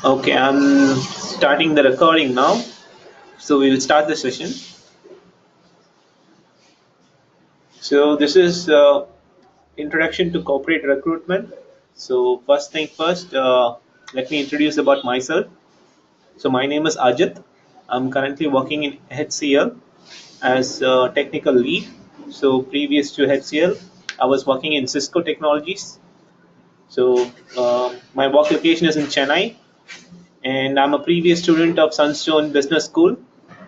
Okay, I'm starting the recording now. So we will start the session. So this is introduction to corporate recruitment. So first thing first, let me introduce about myself. So my name is Ajit. I'm currently working in HCL as a technical lead. So previous to HCL, I was working in Cisco Technologies. So my work location is in Chennai, and I'm a previous student of Sunstone Business School,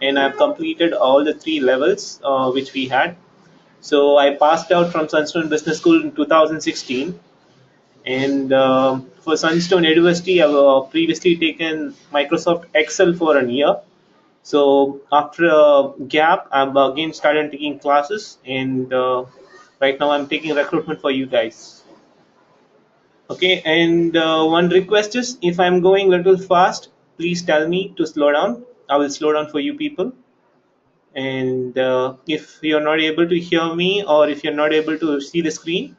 and I've completed all the three levels which we had. So I passed out from Sunstone Business School in 2016, and for Sunstone University, I've previously taken Microsoft Excel for a year. So after a gap, I've again started taking classes, and right now I'm taking recruitment for you guys. Okay, and one request is if I'm going a little fast, please tell me to slow down. I will slow down for you people. And if you're not able to hear me or if you're not able to see the screen,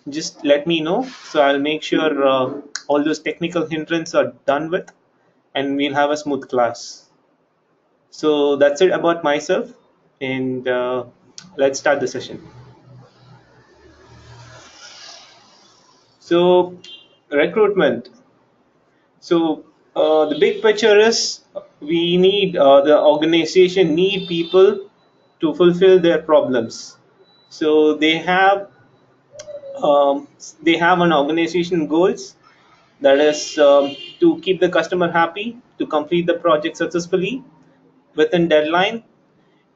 just let me know. So I'll make sure all those technical hindrances are done with and we'll have a smooth class. So that's it about myself. And let's start the session. So, recruitment. So the big picture is we need the organization need people to fulfill their problems. So um, they have an organization goals that is to keep the customer happy, to complete the project successfully within deadline,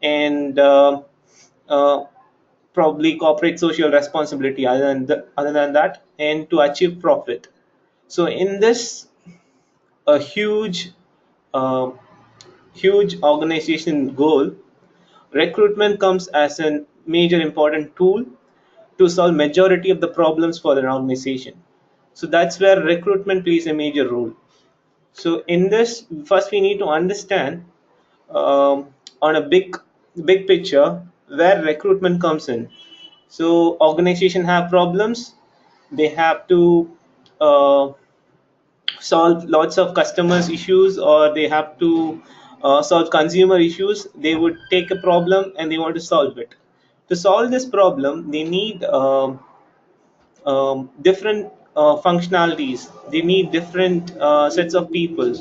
and uh, probably corporate social responsibility. Other than that, and to achieve profit. So in this a uh, huge organization goal, recruitment comes as a major important tool to solve majority of the problems for an organization. So that's where recruitment plays a major role. So in this, first we need to understand on a big picture where recruitment comes in. So organization have problems, they have to uh, solve lots of customers issues, or they have to solve consumer issues. They would take a problem and they want to solve it. To solve this problem they need different functionalities. They need different sets of people,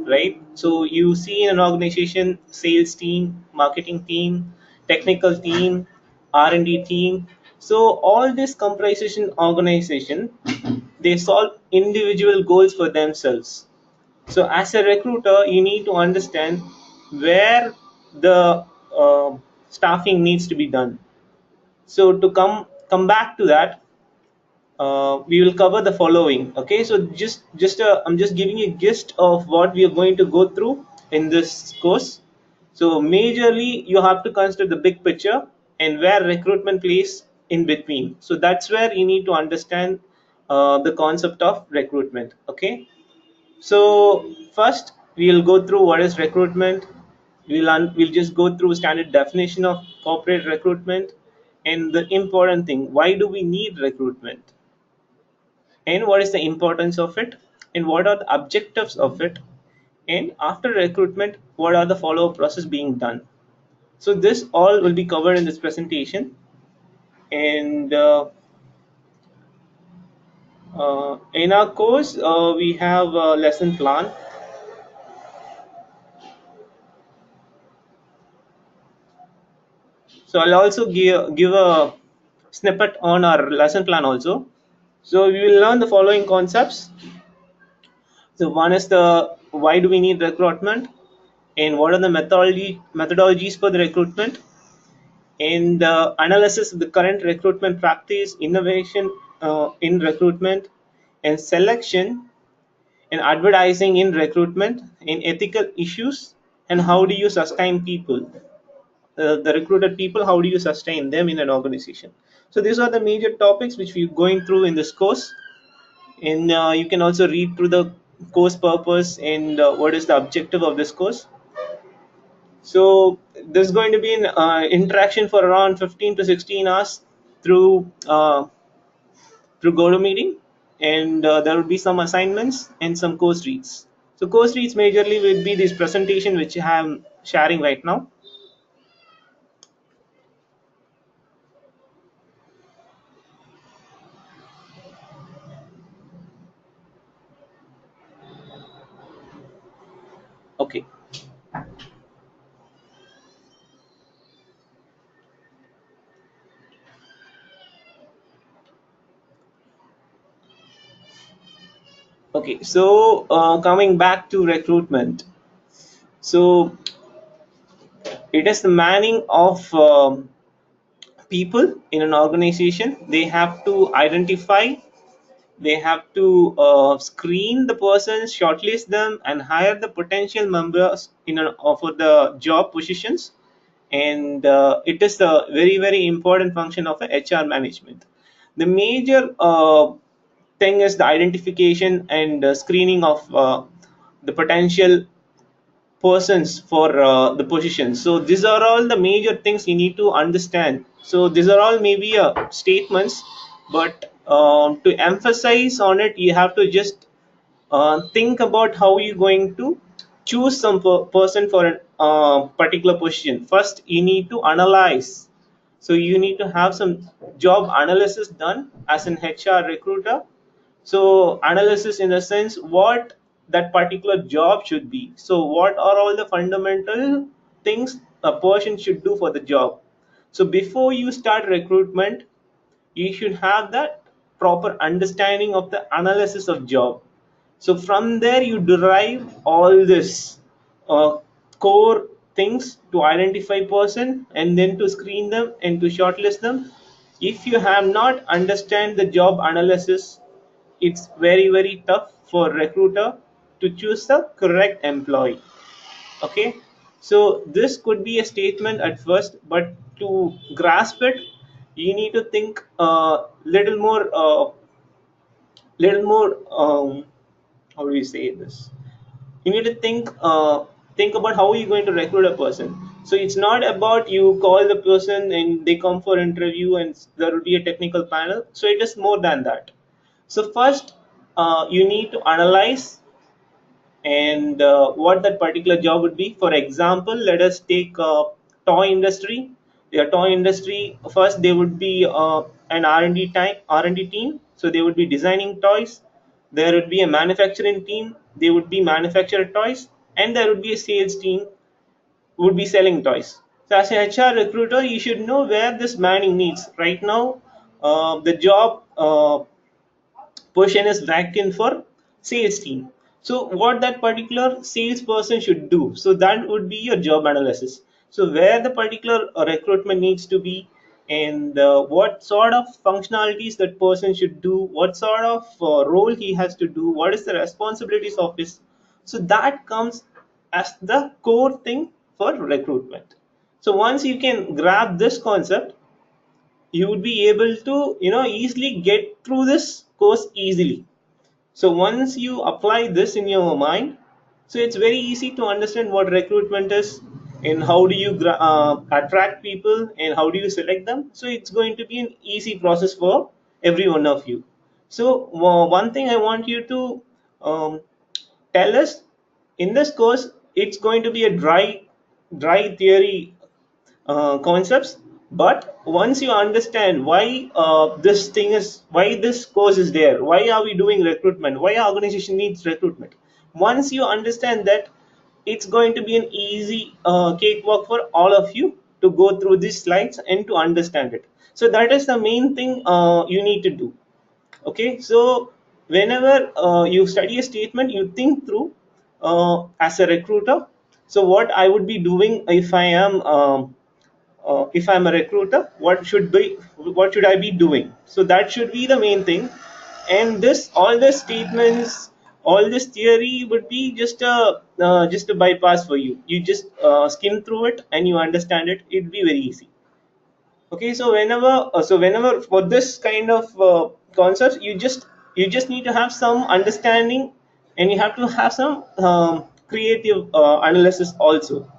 right? So you see in an organization, sales team, marketing team, technical team, R&D team. So all this comprises an organization. They solve individual goals for themselves. So as a recruiter you need to understand where the staffing needs to be done. So to come back to that, we will cover the following. Okay, so I'm just giving you a gist of what we are going to go through in this course. So majorly you have to consider the big picture and where recruitment plays in between. So that's where you need to understand the concept of recruitment. Okay, so first we'll go through what is recruitment. We'll just go through standard definition of corporate recruitment, and the important thing, why do we need recruitment, and what is the importance of it, and what are the objectives of it, and after recruitment what are the follow-up process being done. So this all will be covered in this presentation. And in our course we have a lesson plan. So I'll also give a snippet on our lesson plan also. So we will learn the following concepts. So one is the why do we need recruitment, and what are the methodologies for the recruitment, and the analysis of the current recruitment practice, innovation in recruitment and selection, and advertising in recruitment, in ethical issues, and how do you sustain people, the recruited people, how do you sustain them in an organization. So these are the major topics which we're going through in this course. And you can also read through the course purpose and what is the objective of this course. So there's going to be an interaction for around 15 to 16 hours through GoToMeeting, and there will be some assignments and some course reads. So course reads majorly will be this presentation which I am sharing right now. Okay. Okay. So coming back to recruitment. So it is the manning of people in an organization. They have to identify, they have to screen the persons, shortlist them, and hire the potential members for the job positions. And it is the very very important function of a HR management. The major thing is the identification and screening of the potential persons for the position. So these are all the major things you need to understand. So these are all maybe statements, but to emphasize on it, you have to just think about how you're going to choose some person for a particular position. First, you need to analyze. So you need to have some job analysis done as an HR recruiter. So analysis in the sense what that particular job should be. So what are all the fundamental things a person should do for the job. So before you start recruitment, you should have that proper understanding of the analysis of job. So from there you derive all this uh, core things to identify person and then to screen them and to shortlist them. If you have not understand the job analysis, it's very very tough for recruiter to choose the correct employee. Okay, so this could be a statement at first, but to grasp it, you need to think a little more how do you say this, you need to think about how you're going to recruit a person. So it's not about you call the person and they come for interview and there will be a technical panel. So it is more than that. So first, you need to analyze and what that particular job would be. For example, let us take toy industry. The toy industry, first they would be an R&D team. So they would be designing toys. There would be a manufacturing team. They would be manufacture toys, and there would be a sales team would be selling toys. So as a HR recruiter, you should know where this manning needs. Right now, the job position is vacant for sales team. So what that particular salesperson should do, so that would be your job analysis. So where the particular recruitment needs to be, and what sort of functionalities that person should do, what sort of role he has to do, what is the responsibilities of this. So that comes as the core thing for recruitment. So once you can grab this concept, you would be able to easily get through this course easily. So once you apply this in your mind, so it's very easy to understand what recruitment is and how do you attract people and how do you select them. So it's going to be an easy process for every one of you. So one thing I want you to um, tell us, in this course it's going to be a dry theory concepts. But once you understand why this thing is, why this course is there, why are we doing recruitment, why our organization needs recruitment, once you understand that, it's going to be an easy cakewalk for all of you to go through these slides and to understand it. So that is the main thing you need to do. Okay, so whenever you study a statement, you think through as a recruiter. So what I would be doing if I'm a recruiter, what should I be doing? So that should be the main thing. And this all the statements, all this theory would be just a bypass for you. You just skim through it and you understand it. It'd be very easy. Okay, so whenever for this kind of concepts, you just need to have some understanding, and you have to have some creative analysis also.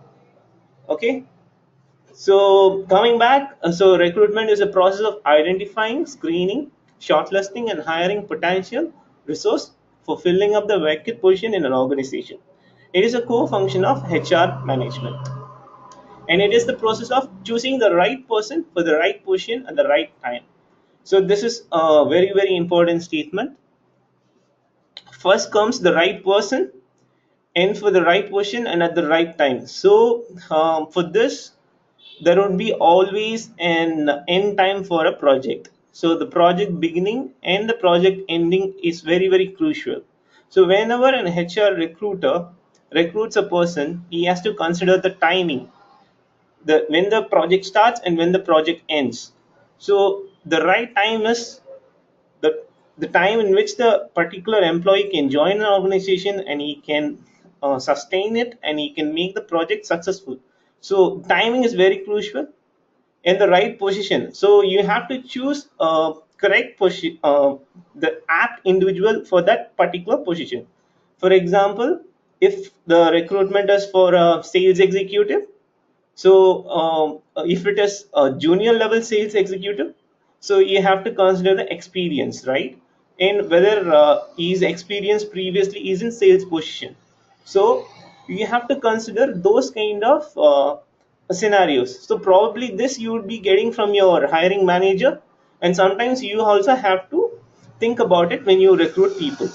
Okay. So coming back, so recruitment is a process of identifying, screening, shortlisting, and hiring potential resource for filling up the vacant position in an organization. It is a core function of HR management, and it is the process of choosing the right person for the right position at the right time. So this is a very very important statement. First comes the right person and for the right position and at the right time. So for this, there would be always an end time for a project. So the project beginning and the project ending is very very crucial. So whenever an HR recruiter recruits a person, he has to consider the timing, the when the project starts and when the project ends. So the right time is the the time in which the particular employee can join an organization and he can sustain it and he can make the project successful. So timing is very crucial, in the right position. So you have to choose a correct position, the apt individual for that particular position. For example, if the recruitment is for a sales executive, so if it is a junior level sales executive, so you have to consider the experience, right? And whether his experience previously is in sales position. So you have to consider those kind of scenarios. So probably this you would be getting from your hiring manager, and sometimes you also have to think about it when you recruit people.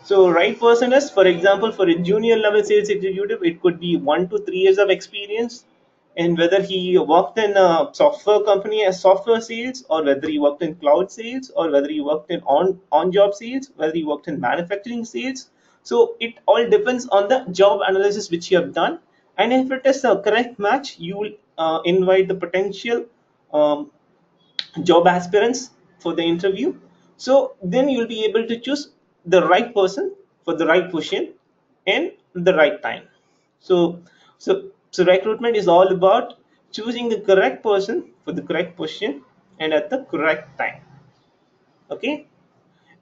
So right person is, for example, for a junior level sales executive, it could be 1 to 3 years of experience, and whether he worked in a software company as software sales, or whether he worked in cloud sales, or whether he worked in on job sales, whether he worked in manufacturing sales. So it all depends on the job analysis which you have done, and if it is a correct match, you will invite the potential um, job aspirants for the interview. So then you'll be able to choose the right person for the right position and the right time. So recruitment is all about choosing the correct person for the correct position and at the correct time. Okay,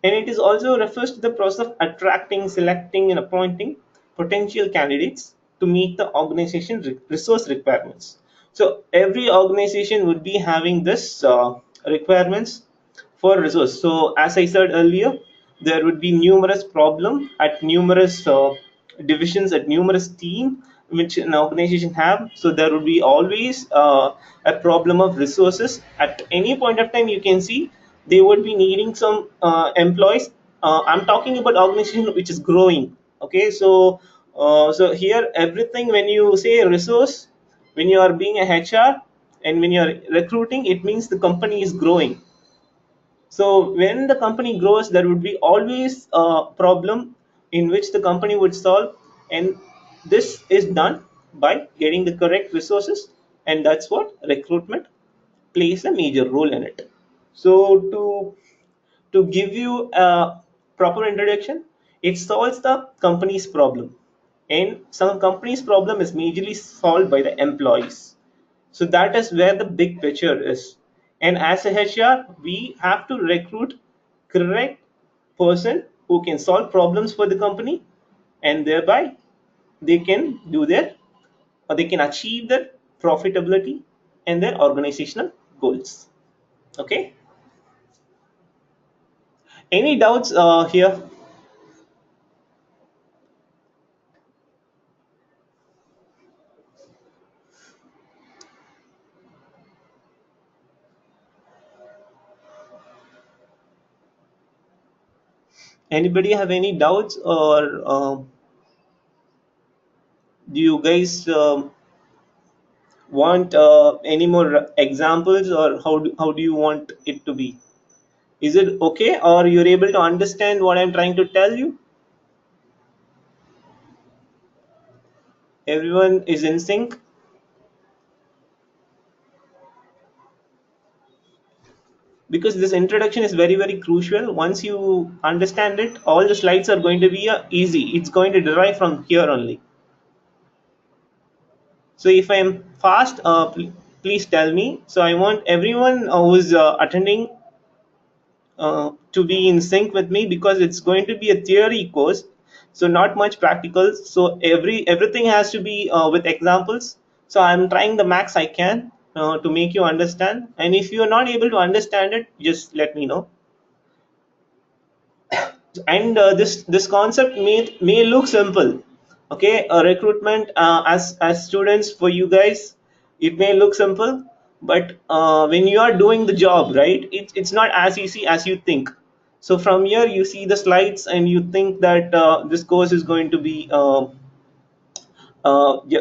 and it is also refers to the process of attracting, selecting, and appointing potential candidates to meet the organization resource requirements. So every organization would be having this requirements for resource. So as I said earlier, there would be numerous problem at numerous divisions, at numerous team which an organization have. So there would be always a problem of resources at any point of time. You can see they would be needing some employees. I'm talking about organization which is growing. Okay, so here everything, when you say resource, when you are being a HR and when you are recruiting, it means the company is growing. So when the company grows, there would be always a problem in which the company would solve, and this is done by getting the correct resources, and that's what recruitment plays a major role in it. So to give you a proper introduction, it solves the company's problem, and some company's problem is majorly solved by the employees. So that is where the big picture is. And as a HR, we have to recruit correct person who can solve problems for the company, and thereby they can do their, or they can achieve their profitability and their organizational goals. Okay. Any doubts here? Anybody have any doubts, or do you guys want any more examples, or how do you want it to be? Is it okay, or you're able to understand what I'm trying to tell you? Everyone is in sync, because this introduction is very very crucial. Once you understand it, all the slides are going to be easy. It's going to derive from here only. So if I'm fast, please tell me. So I want everyone who's attending to be in sync with me, because it's going to be a theory course, so not much practical. So everything has to be with examples. So I'm trying the max I can to make you understand, and if you're not able to understand it, just let me know. And this concept may look simple. Okay, a recruitment, as students, for you guys it may look simple, but when you are doing the job, right, it's not as easy as you think. So from here you see the slides and you think that this course is going to be yeah,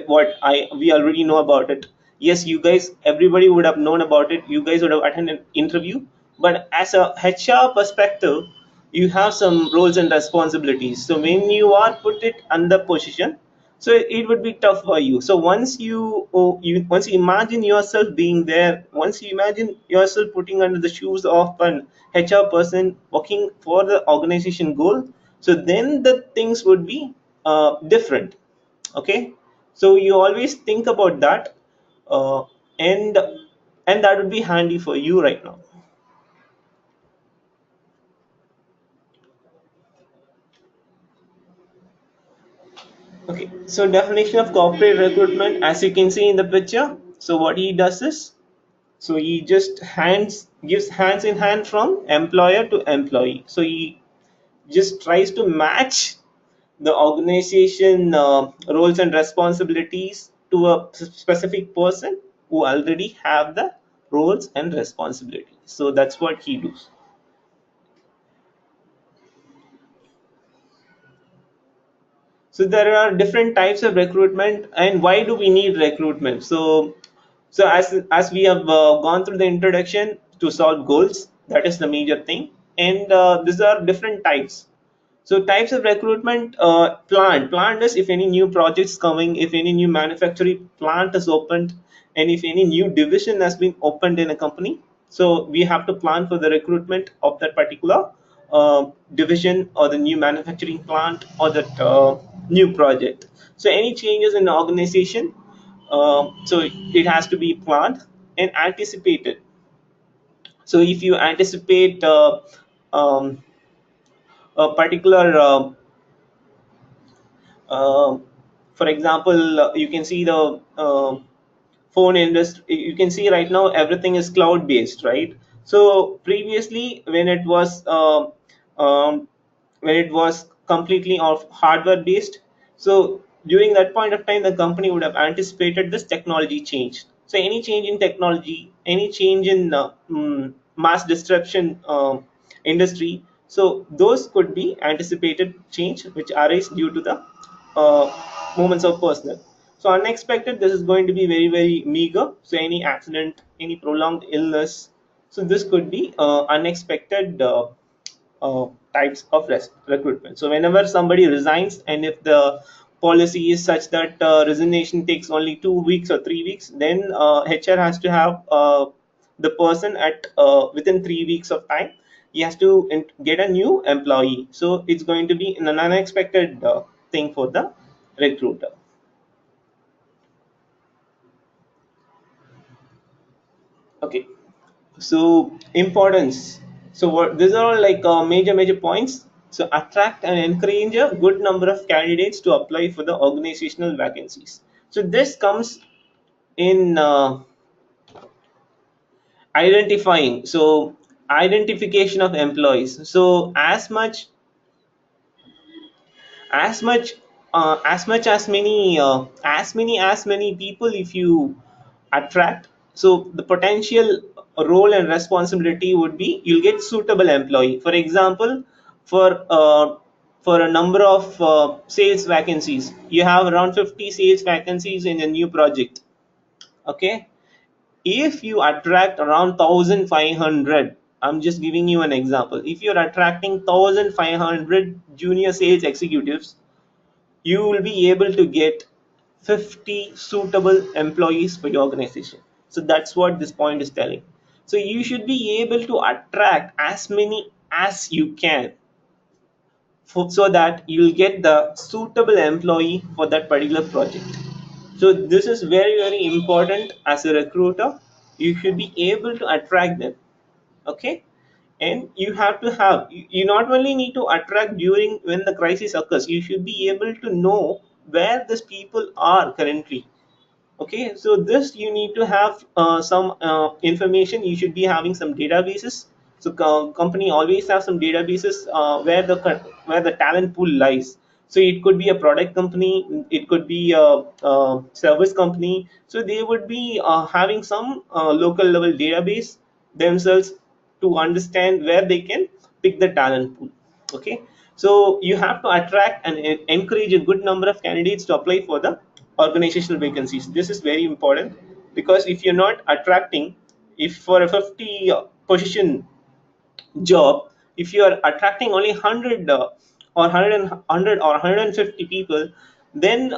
what I we already know about it. Yes, you guys, everybody would have known about it. You guys would have attended an interview, but as a HR perspective, you have some roles and responsibilities. So when you are put it under position, so it would be tough for you. So once you imagine yourself being there, once you imagine yourself putting under the shoes of an HR person working for the organization goal, so then the things would be different. Okay, so you always think about that, uh, and and that would be handy for you right now. Okay, so definition of corporate recruitment, as you can see in the picture. So what he does is, so he just hands gives hands in hand from employer to employee. So he just tries to match the organization roles and responsibilities to a specific person who already have the roles and responsibilities. So that's what he does. So there are different types of recruitment, and why do we need recruitment? So as we have gone through the introduction, to solve goals, that is the major thing, and these are different types. So types of recruitment, plant is if any new projects coming, if any new manufacturing plant is opened, and if any new division has been opened in a company. So we have to plan for the recruitment of that particular division or the new manufacturing plant or that new project. So any changes in the organization, so it has to be planned and anticipated. So if you anticipate um, a particular uh, for example, you can see the phone industry. You can see right now everything is cloud based, right? So previously, um, when it was completely of hardware based, so during that point of time, the company would have anticipated this technology change. So any change in technology, any change in mass destruction industry, so those could be anticipated change which arise due to the uh, moments of personnel. So unexpected, this is going to be very very meager. So any accident, any prolonged illness, so this could be unexpected types of recruitment. So whenever somebody resigns, and if the policy is such that resignation takes only 2 weeks or 3 weeks, then HR has to have the person at within 3 weeks of time. He has to get a new employee. So it's going to be an unexpected thing for the recruiter. Okay, so importance. So what these are all like major points. So attract and encourage a good number of candidates to apply for the organizational vacancies. So this comes in identifying. So identification of employees. So as many people if you attract, so the potential role and responsibility would be you'll get suitable employee. For example, for for a number of sales vacancies, you have around 50 sales vacancies in a new project. Okay, if you attract around 1500, I'm just giving you an example, if you're attracting 1500 junior sales executives, you will be able to get 50 suitable employees for your organization. So that's what this point is telling. So you should be able to attract as many as you can so that you'll get the suitable employee for that particular project. So this is very important as a recruiter. You should be able to attract them. Okay, and you have to have, you not only need to attract during when the crisis occurs, you should be able to know where these people are currently. Okay, so this you need to have some information. You should be having some databases So company always have some databases where the talent pool lies. So it could be a product company, it could be a service company. So they would be having some local level database themselves to understand where they can pick the talent pool. Okay, so you have to attract and encourage a good number of candidates to apply for the organizational vacancies. This is very important, because if you're not attracting, if for a 50 position job, if you are attracting only 100 or 100 or 150 people, then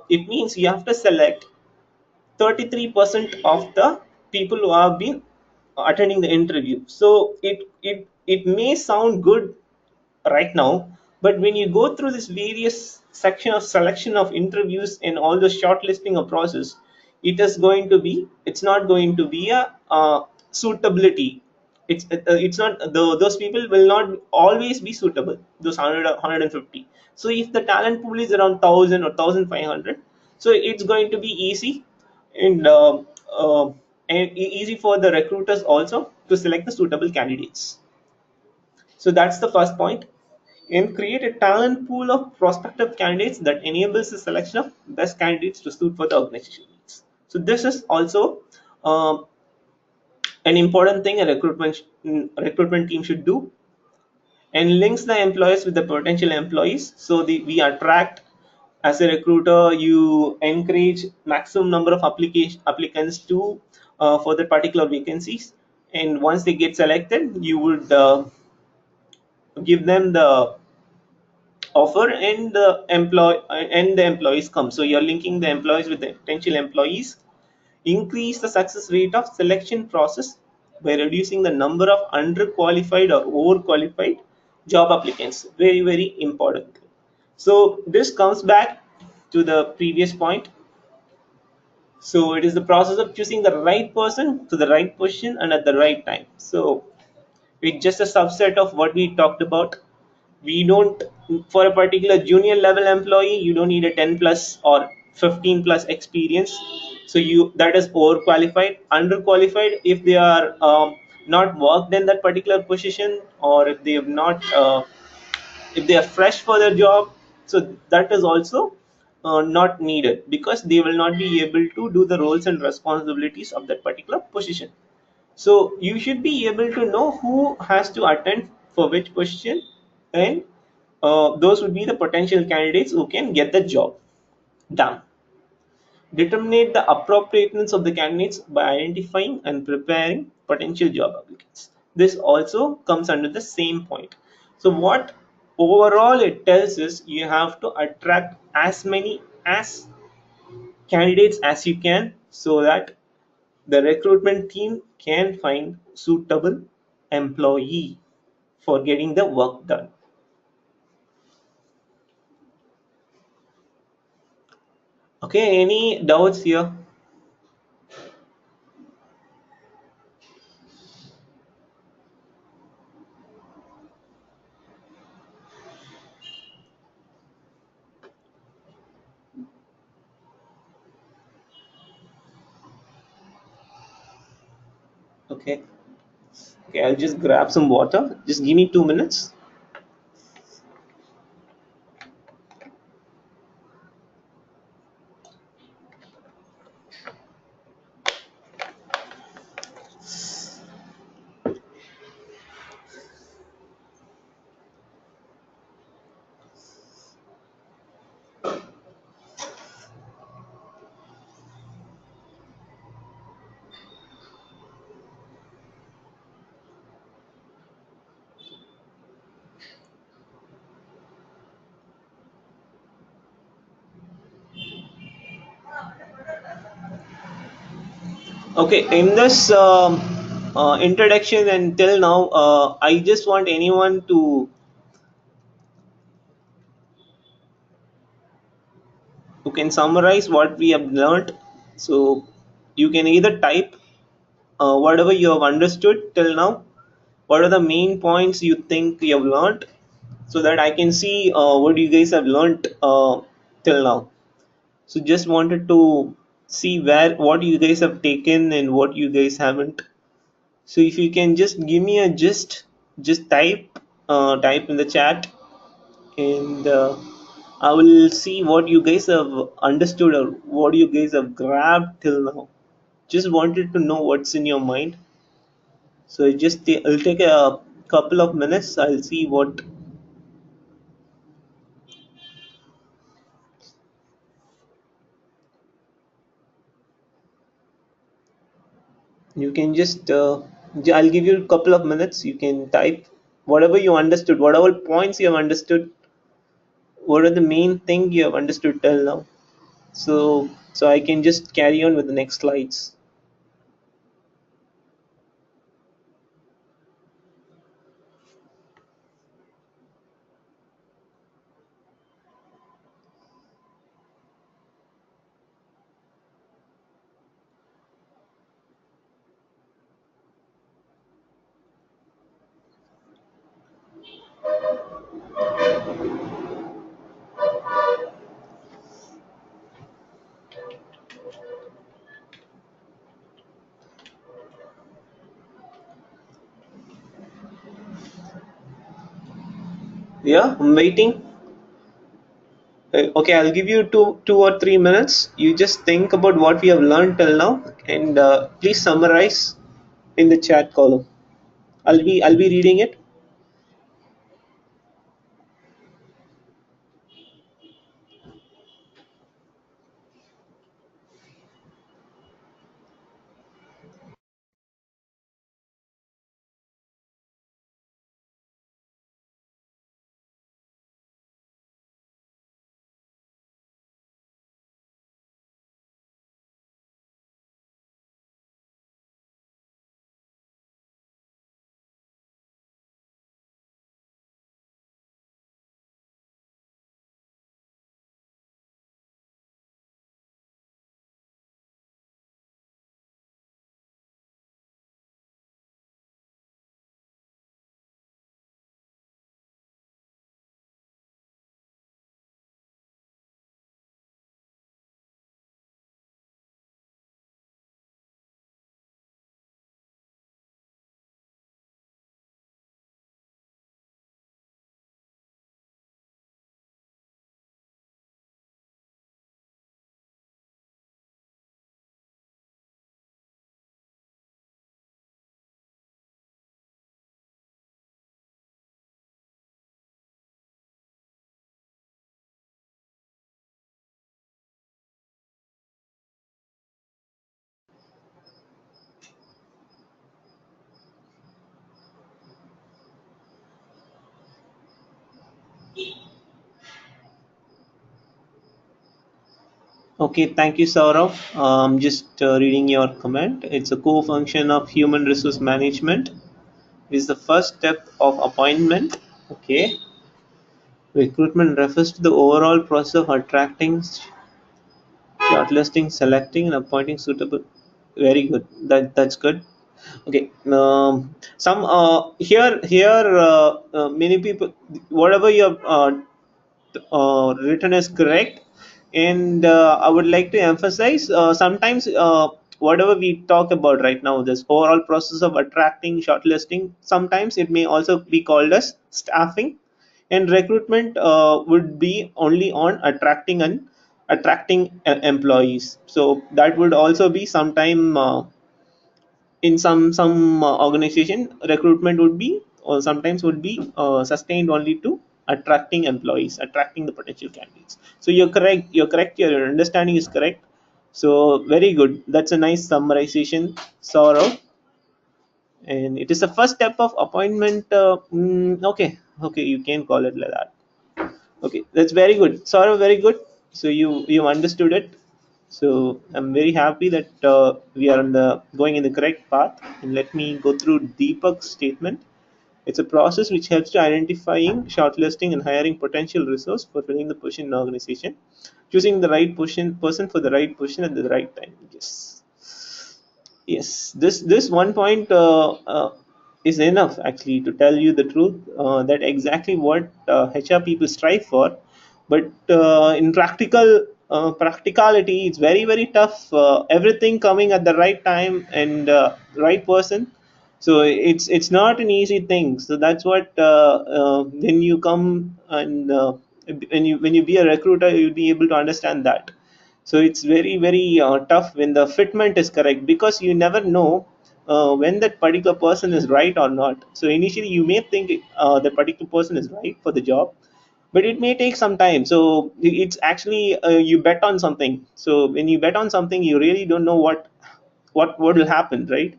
it means you have to select 33% of the people who have been attending the interview. So it may sound good right now, but when you go through this various section of selection of interviews and all the shortlisting of process, it's not going to be a suitability. It's not those people will not always be suitable, those 100 So if the talent pool is around 1000 or 1500, so it's going to be easy and easy for the recruiters also to select the suitable candidates. So that's the first point. And create a talent pool of prospective candidates that enables the selection of best candidates to suit for the organization needs. So this is also um, an important thing a recruitment team should do, and links the employees with the potential employees. So we attract, as a recruiter, you encourage maximum number of applicants to for the particular vacancies, and once they get selected, you would give them the offer, and the employees come. So you're linking the employees with the potential employees. Increase the success rate of selection process by reducing the number of underqualified or overqualified job applicants. Very, very important. So this comes back to the previous point. So it is the process of choosing the right person to the right position and at the right time. So it's just a subset of what we talked about. We don't, for a particular junior level employee, you don't need a 10 plus or 15 plus experience. So you, that is overqualified. Underqualified, if they are not worked in that particular position, or if they have not if they are fresh for their job, so that is also not needed, because they will not be able to do the roles and responsibilities of that particular position. So you should be able to know who has to attend for which position, and those would be the potential candidates who can get the job done. Determine the appropriateness of the candidates by identifying and preparing potential job applicants. This also comes under the same point. So what overall it tells is, you have to attract as many as candidates as you can, so that the recruitment team can find suitable employee for getting the work done. Okay, any doubts here? Okay, okay, I'll just grab some water. Just give me 2 minutes. Okay, in this introduction until now, I just want anyone to who can summarize what we have learned. So you can either type whatever you have understood till now. What are the main points you think you have learned, so that I can see what you guys have learned till now. So just wanted to see where what you guys have taken and what you guys haven't. So if you can just give me a gist, just type in the chat, and I will see what you guys have understood or what you guys have grabbed till now. Just wanted to know what's in your mind. So it'll take a couple of minutes. I'll see what you can just. I'll give you a couple of minutes. You can type whatever you understood, whatever points you have understood. What are the main thing you have understood till now? So I can just carry on with the next slides. Yeah, I'm waiting. Okay, I'll give you two or 3 minutes. You just think about what we have learned till now, and please summarize in the chat column. I'll be reading it. Okay, thank you, Saurav. Just reading your comment. It's a core function of human resource management. Is the first step of appointment. Okay, recruitment refers to the overall process of attracting, shortlisting, selecting, and appointing suitable. Very good. That's good. Okay. Some here many people, whatever you have written is correct, and I would like to emphasize sometimes whatever we talk about right now, this overall process of attracting, shortlisting, sometimes it may also be called as staffing, and recruitment would be only on attracting employees. So that would also be sometime in some organization, recruitment would be or sometimes would be sustained only to attracting employees, attracting the potential candidates. So you're correct, your understanding is correct. So very good, that's a nice summarization, Saurav. And it is the first step of appointment. Okay, you can call it like that. Okay, that's very good, Saurav, very good. So you understood it. So I'm very happy that we are going in the correct path. And let me go through Deepak's statement. It's a process which helps to identifying, shortlisting, and hiring potential resource for filling the position in the organization, choosing the right person for the right position at the right time. Yes. Yes, this one point is enough actually to tell you the truth. That exactly what HR people strive for, but in practicality, it's very tough. Everything coming at the right time and right person. So it's not an easy thing. So that's what when you come and when you be a recruiter, you'll be able to understand that. So it's very tough when the fitment is correct, because you never know when that particular person is right or not. So initially you may think the particular person is right for the job, but it may take some time. So it's actually you bet on something. So when you bet on something, you really don't know what will happen, right?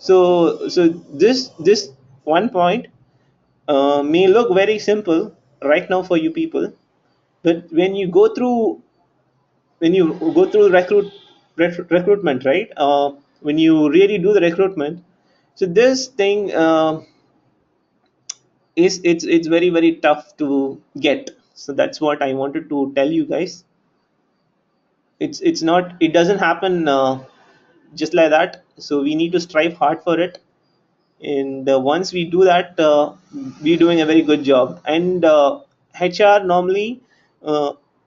So this one point may look very simple right now for you people, but when you go through recruitment, right? When you really do the recruitment, so this thing is it's very tough to get. So that's what I wanted to tell you guys. It's not, it doesn't happen just like that. So we need to strive hard for it, and once we do that, we're doing a very good job. And HR normally,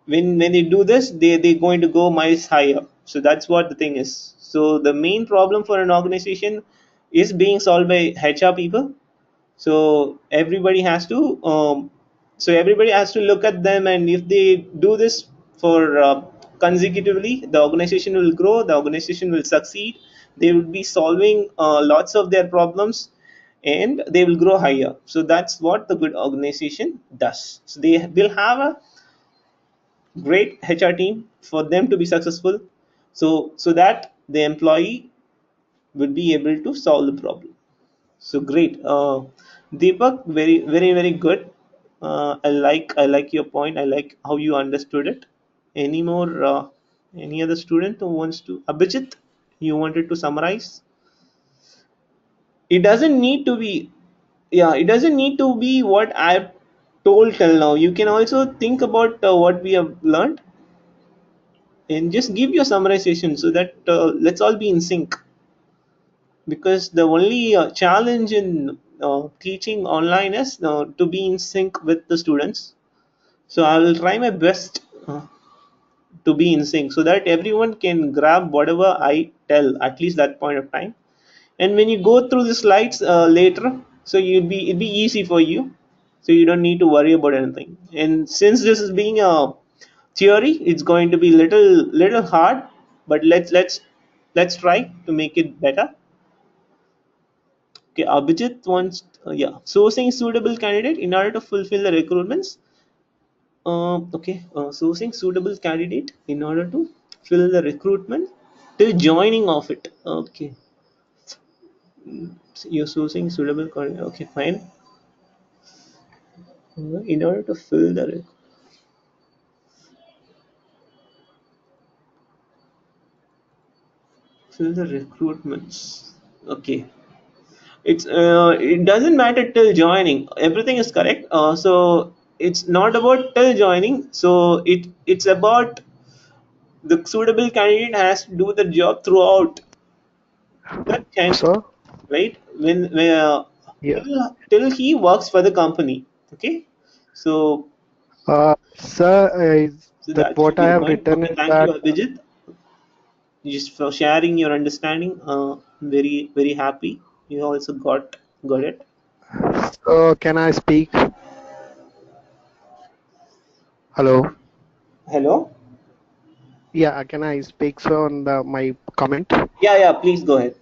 when they do this, they're going to go miles higher. So that's what the thing is. So the main problem for an organization is being solved by HR people. So everybody has to look at them, and if they do this for consecutively, the organization will grow, the organization will succeed, they will be solving lots of their problems, and they will grow higher. So that's what the good organization does. So they will have a great HR team for them to be successful, so that the employee will be able to solve the problem. So great, Deepak. Very good. I like your point. I like how you understood it. Any more? Any other student who wants to? Abhijit, you wanted to summarize? It doesn't need to be. Yeah, it doesn't need to be what I've told till now. You can also think about what we have learned and just give your summarization, so that let's all be in sync. Because the only challenge in teaching online is to be in sync with the students. So I will try my best to be in sync, so that everyone can grab whatever I tell at least that point of time. And when you go through the slides later, so it'd be easy for you, so you don't need to worry about anything. And since this is being a theory, it's going to be little hard, but let's try to make it better. Okay, Abhijit wants, yeah, sourcing suitable candidate in order to fulfill the requirements. Okay, sourcing suitable candidate in order to fill the recruitment till joining of it. Okay, so you're sourcing suitable candidate. Okay, fine. In order to fill the recruitments. Okay, it doesn't matter till joining. Everything is correct. So it's not about till joining. So it's about the suitable candidate has to do the job throughout that time, Sir? right? When Yeah. till he works for the company. Okay, so Sir, that that should what be I the have point. written Okay, is thank you, that, Abhijit, just for sharing your understanding. Very happy. You also got it. can I speak? Hello? Hello. Yeah, can I speak, sir, on my comment? Yeah. Please go ahead.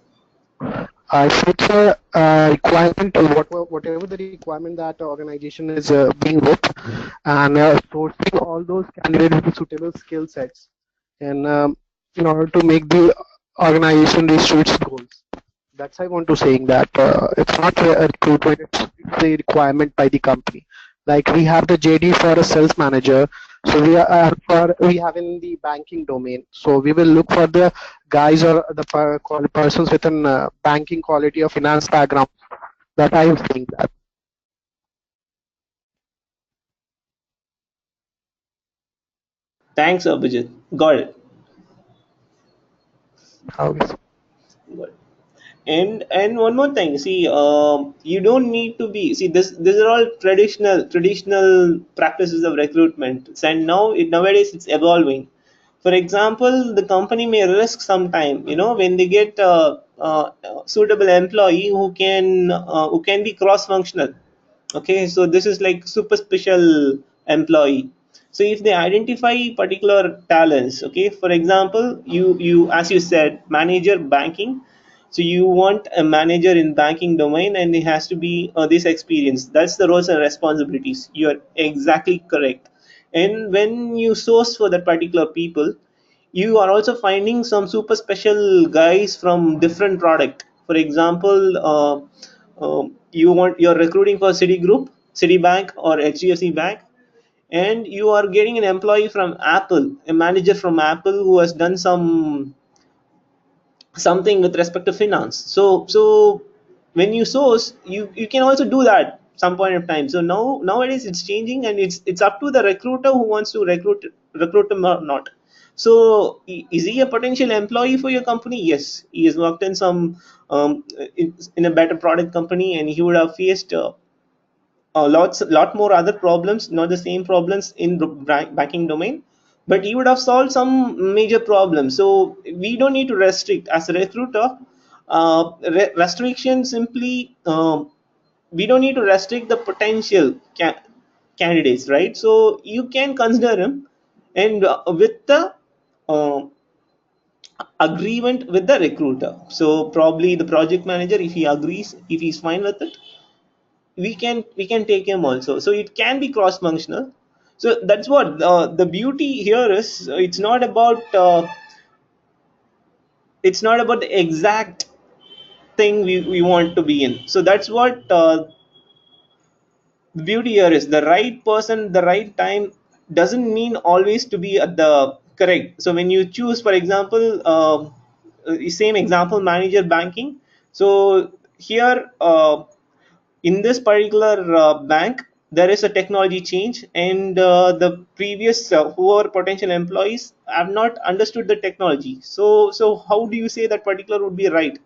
I said, sir, requirement, whatever the requirement that the organization is being with, and sourcing all those candidates with suitable skill sets, and in order to make the organization reach to its goals. That's I want to saying that it's not a recruitment; it's a requirement by the company. Like we have the JD for a sales manager, so we have in the banking domain. So we will look for the guys or the persons with an banking quality or finance background. That I think that. Thanks, Abhijit. Got it. How is Got it. And one more thing. See, you don't need to be. See, this these are all traditional practices of recruitment, and nowadays it's evolving. For example, the company may risk some time. When they get suitable employee who can be cross functional. Okay, so this is like super special employee. So if they identify particular talents, okay, for example, you as you said, manager banking, so you want a manager in banking domain and it has to be this experience. That's the roles and responsibilities. You're exactly correct. And when you source for that particular people, you are also finding some super special guys from different product. For example, you're recruiting for Citigroup, Citibank, or HDFC Bank, and you are getting an employee from Apple, a manager from Apple who has done something with respect to finance. So when you source, you can also do that some point of time. So nowadays it's changing, and it's up to the recruiter who wants to recruit him or not. So is he a potential employee for your company? Yes, he has worked in some in a better product company, and he would have faced lot more other problems, not the same problems in the banking domain, but he would have solved some major problems. So we don't need to restrict as a recruiter. Restriction simply, we don't need to restrict the potential candidates, right? So you can consider him, and with the uh, agreement with the recruiter. So probably the project manager, if he agrees, if he's fine with it, we can take him also. So it can be cross functional. So that's what the beauty here is. It's not about the exact thing we want to be in. So that's what the beauty here is. The right person, the right time doesn't mean always to be at the correct. So when you choose, for example, same example, manager banking. So here, in this particular bank, there is a technology change, and the previous who are potential employees have not understood the technology. So how do you say that particular would be right?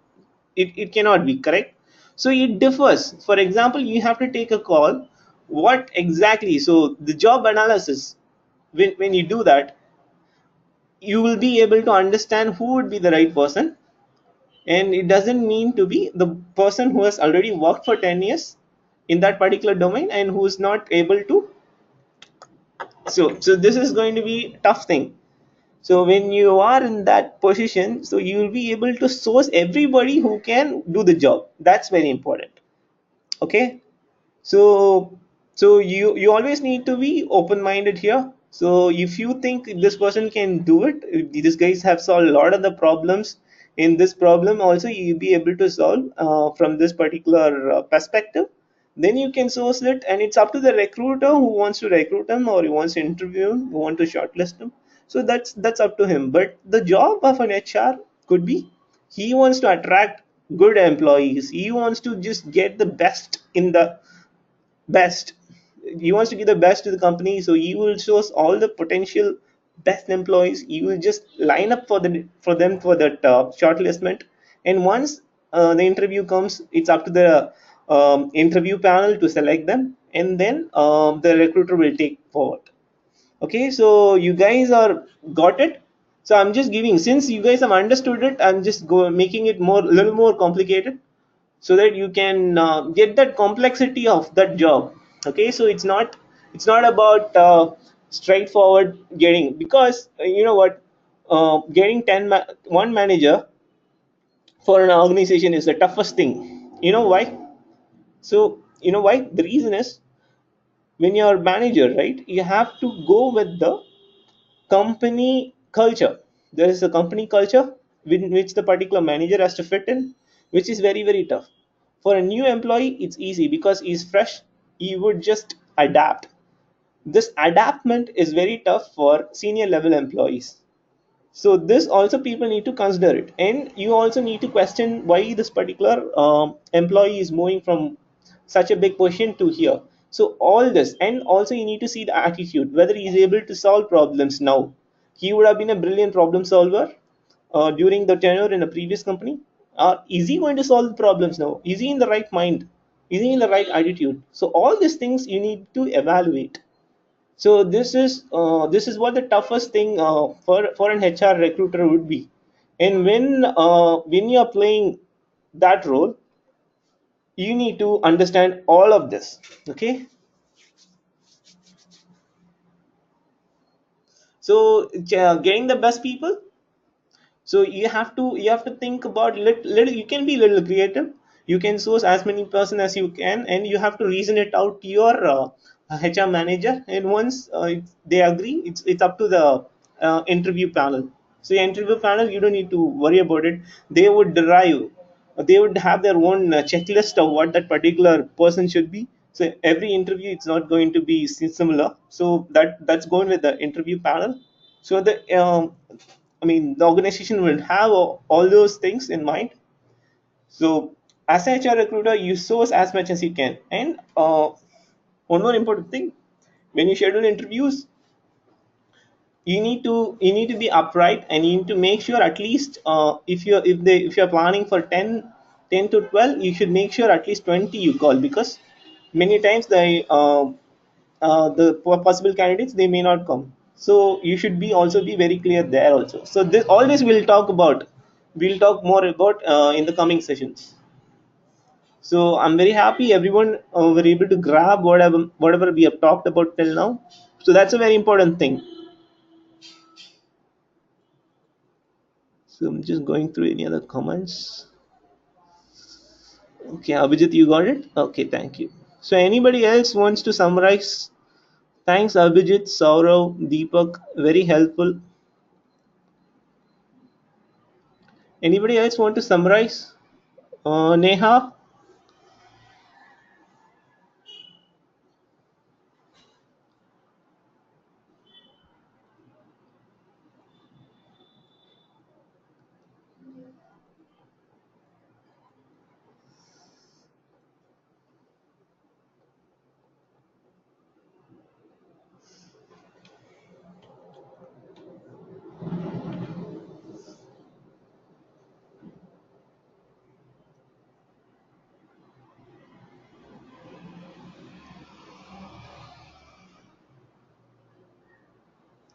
It cannot be correct. So it differs. For example, you have to take a call, what exactly. So the job analysis, when you do that, you will be able to understand who would be the right person. And it doesn't mean to be the person who has already worked for 10 years in that particular domain and who is not able to. So this is going to be tough thing. So when you are in that position, so you will be able to source everybody who can do the job. That's very important. Okay. So you always need to be open minded here. So if you think this person can do it, these guys have solved a lot of the problems. In this problem also you'll be able to solve from this particular perspective, then you can source it. And it's up to the recruiter who wants to recruit them, or who wants to interview him, who want to shortlist them. So that's up to him. But the job of an HR could be, he wants to attract good employees, he wants to just get the best in the best. He wants to give the best to the company, so he will source all the potential best employees. He will just line up for them for that shortlistment. And once the interview comes, it's up to the interview panel to select them, and then the recruiter will take forward. Okay, so you guys are got it. So I'm just giving, since you guys have understood it, I'm just making it more, little more complicated, so that you can get that complexity of that job. Okay, so it's not about straightforward getting, because you know what, getting one manager for an organization is the toughest thing. You know why? So you know why, the reason is, when you're a manager, right, you have to go with the company culture. There is a company culture within which the particular manager has to fit in, which is very very tough. For a new employee it's easy because he's fresh, he would just adapt. This adaptment is very tough for senior level employees. So this also people need to consider it, and you also need to question why this particular employee is moving from such a big position to here. So all this, and also you need to see the attitude, whether he is able to solve problems now. He would have been a brilliant problem solver during the tenure in a previous company. Is he going to solve the problems now? Is he in the right mind? Is he in the right attitude? So all these things you need to evaluate. So this is what the toughest thing for an HR recruiter would be. And when you are playing that role, you need to understand all of this. Okay, so getting the best people, so you have to think about little, you can be a little creative, you can source as many person as you can, and you have to reason it out to your HR manager, and once they agree, it's up to the interview panel. So the interview panel, you don't need to worry about it. They would derive, they would have their own checklist of what that particular person should be. So every interview, it's not going to be similar, so that's going with the interview panel. So the organization will have all those things in mind. So as a HR recruiter, you source as much as you can. And one more important thing, when you schedule interviews, you need to be upright, and you need to make sure at least if you're planning for 10 to 12, you should make sure at least 20 you call, because many times the possible candidates, they may not come. So you should be also be very clear there also. So all this we'll talk more about in the coming sessions. So I'm very happy everyone were able to grab whatever we have talked about till now. So that's a very important thing. So I'm just going through any other comments. Okay, Abhijit, you got it? Okay, thank you. So anybody else wants to summarize? Thanks, Abhijit, Saurav, Deepak, very helpful. Anybody else want to summarize? Neha?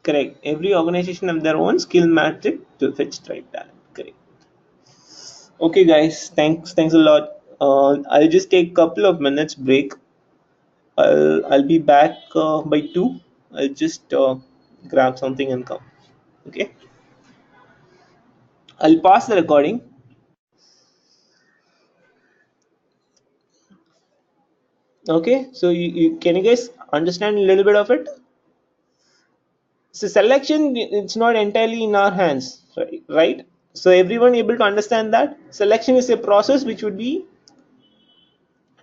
Correct. Every organization have their own skill matrix to fetch the right talent. Correct. Okay, guys. Thanks a lot. I'll just take a couple of minutes break. I'll be back by 2. I'll just grab something and come. Okay. I'll pause the recording. Okay. So you can you guys understand a little bit of it? So selection, it's not entirely in our hands, right? So everyone able to understand that selection is a process which would be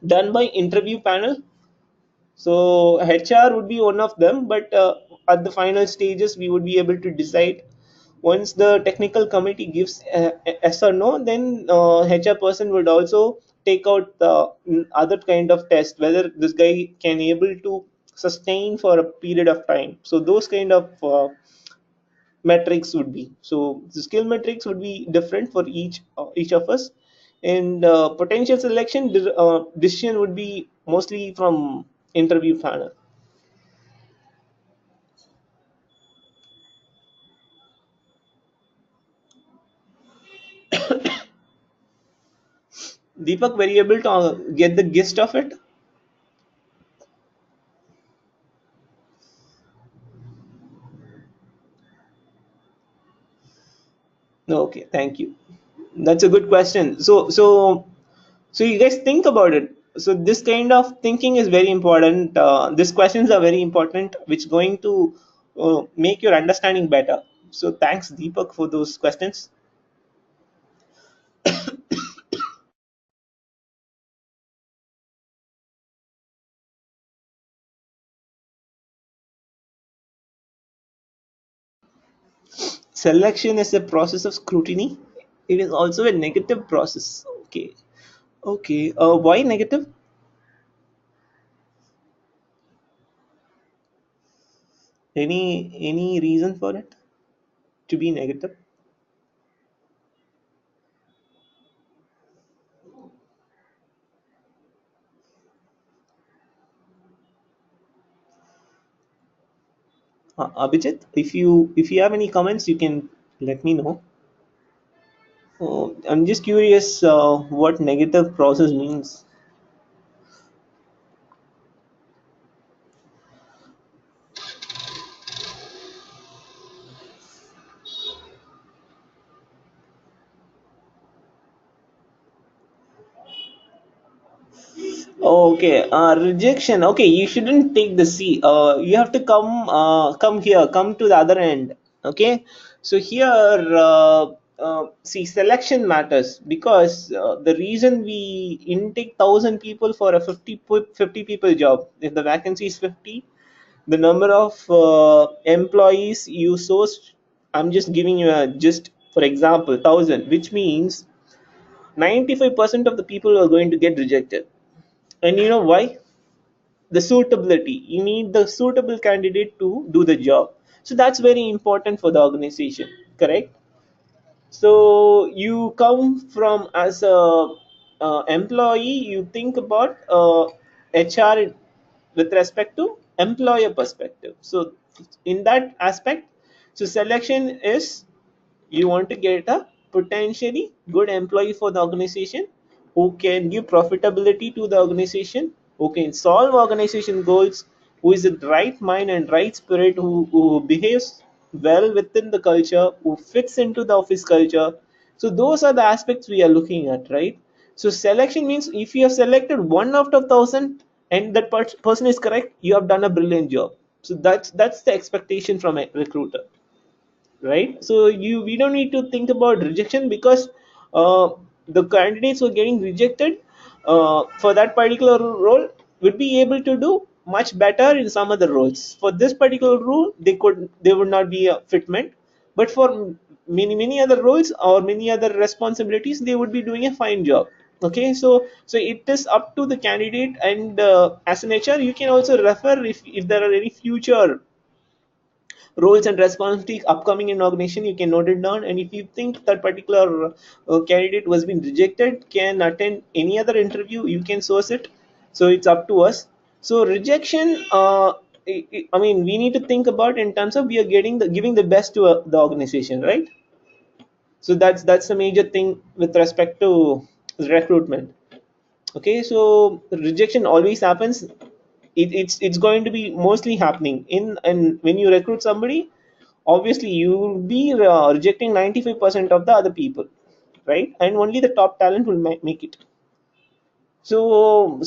done by interview panel. So HR would be one of them, but at the final stages, we would be able to decide. Once the technical committee gives a yes or no, then HR person would also take out the other kind of test, whether this guy can able to sustain for a period of time. So those kind of metrics would be, so the skill metrics would be different for each of us. And potential selection decision would be mostly from interview panel. Deepak, were you able to get the gist of it? No, okay, thank you. That's a good question. So you guys think about it. So this kind of thinking is very important. These questions are very important, which going to make your understanding better. So thanks, Deepak, for those questions. Selection is a process of scrutiny. It is also a negative process. Okay. Okay. Why negative? Any reason for it to be negative? Abhijit, if you have any comments, you can let me know. I'm just curious what negative process means. Okay, rejection. Okay, you shouldn't take the C. You have to come here, come to the other end. Okay, so here, see, selection matters because the reason we intake 1,000 people for a 50 people job, if the vacancy is 50, the number of employees you source, I'm just giving you a just for example, 1,000, which means 95% of the people are going to get rejected. And you know why? The suitability, you need the suitable candidate to do the job, so that's very important for the organization, correct? So you come from as a employee, you think about HR with respect to employer perspective. So in that aspect, so selection is, you want to get a potentially good employee for the organization who can give profitability to the organization, who can solve organization goals, who is in right mind and right spirit, who behaves well within the culture, who fits into the office culture. So those are the aspects we are looking at, right? So selection means if you have selected one out of 1,000 and that person is correct, you have done a brilliant job. So that's the expectation from a recruiter, right? So you we don't need to think about rejection because the candidates who are getting rejected for that particular role would be able to do much better in some other roles. For this particular role, they would not be a fitment, but for many other roles or many other responsibilities, they would be doing a fine job. Okay, so it is up to the candidate, and as an HR, you can also refer if there are any future roles and responsibilities upcoming in organization, you can note it down. And if you think that particular candidate was been rejected can attend any other interview, you can source it. So it's up to us. So rejection, I mean, we need to think about in terms of we are getting the giving the best to the organization, right? So that's the major thing with respect to recruitment. Okay, so rejection always happens. It's going to be mostly happening in, and when you recruit somebody, obviously you'll be rejecting 95% of the other people, right? And only the top talent will make it. So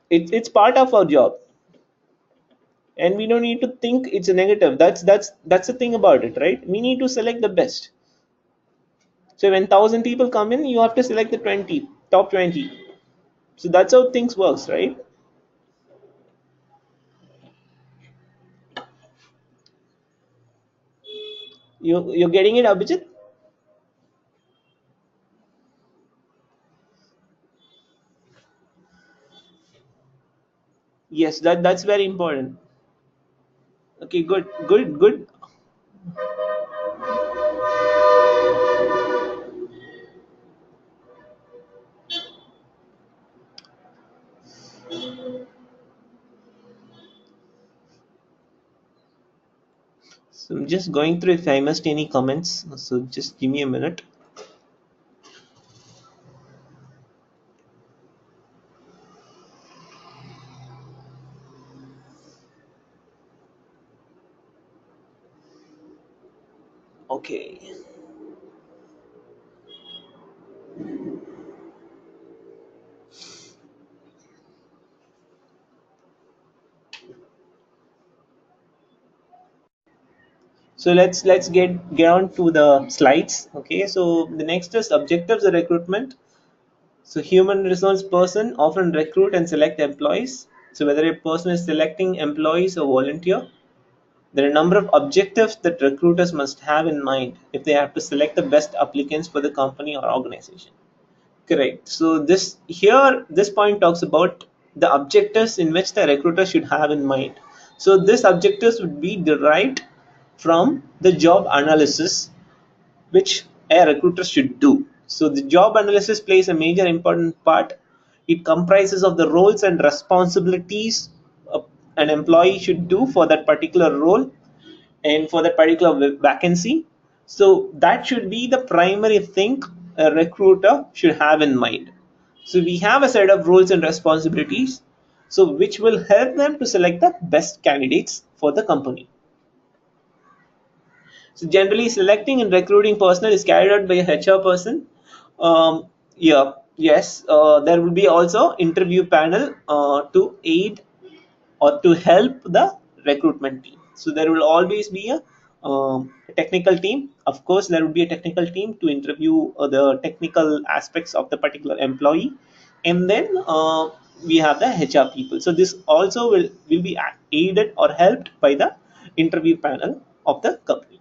it's part of our job, and we don't need to think it's a negative. That's the thing about it, right? We need to select the best. So when 1,000 people come in, you have to select the 20 top 20. So that's how things works, right? You're getting it, Abhijit? Yes, that's very important. Okay, good. So I'm just going through if I missed any comments. So just give me a minute. Okay. So let's get on to the slides. Okay. So the next is objectives of recruitment. So human resource person often recruit and select employees. So whether a person is selecting employees or volunteer, there are a number of objectives that recruiters must have in mind if they have to select the best applicants for the company or organization. Correct. So this point talks about the objectives in which the recruiter should have in mind. So this objectives would be derived from the job analysis which a recruiter should do. So the job analysis plays a major important part. It comprises of the roles and responsibilities an employee should do for that particular role and for that particular vacancy. So that should be the primary thing a recruiter should have in mind. So we have a set of roles and responsibilities, so which will help them to select the best candidates for the company. So generally, selecting and recruiting personnel is carried out by a HR person. Yeah, yes, there will be also interview panel to aid or to help the recruitment team. So there will always be a technical team. Of course, there will be a technical team to interview the technical aspects of the particular employee, and then we have the HR people. So this also will be aided or helped by the interview panel of the company.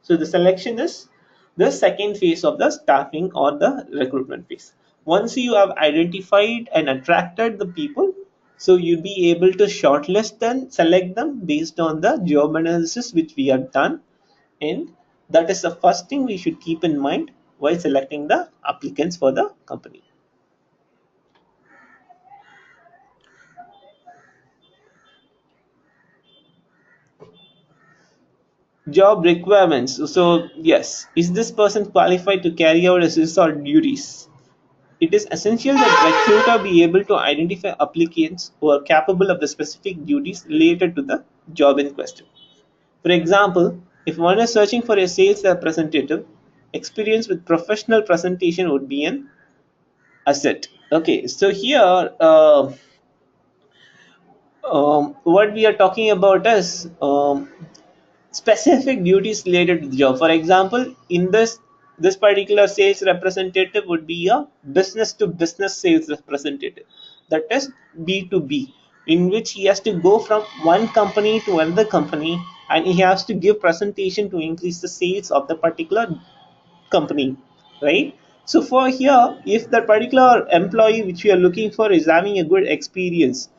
So the selection is the second phase of the staffing or the recruitment phase. Once you have identified and attracted the people, so you'll be able to shortlist them, select them based on the job analysis which we have done. And that is the first thing we should keep in mind while selecting the applicants for the company. Job requirements. So yes, is this person qualified to carry out his or duties? It is essential that recruiter be able to identify applicants who are capable of the specific duties related to the job in question. For example, if one is searching for a sales representative, experience with professional presentation would be an asset. Okay, so here what we are talking about is specific duties related to the job. For example, in this particular sales representative would be a business to business sales representative, that is B2B, in which he has to go from one company to another company, and he has to give presentation to increase the sales of the particular company, right? So for here, if that particular employee which we are looking for is having a good experience,